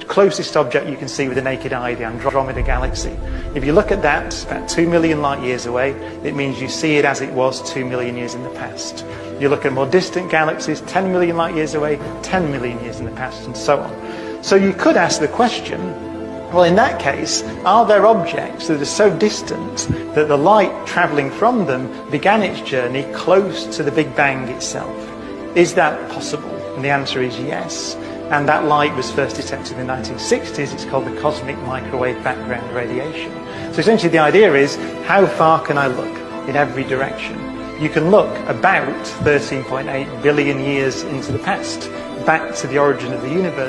closest object you can see with the naked eye, the Andromeda Galaxy. If you look at that, about 2 million light years away, it means you see it as it was 2 million years in the past. You look at more distant galaxies, 10 million light years away, 10 million years in the past, and so on. So you could ask the question, well, in that case, are there objects that are so distant that the light travelling from them began its journey close to the Big Bang itself? Is that possible? And the answer is yes. And that light was first detected in the 1960s. It's called the cosmic microwave background radiation. So essentially the idea is, how far can I look in every direction? You can look about 13.8 billion years into the past, back to the origin of the universe.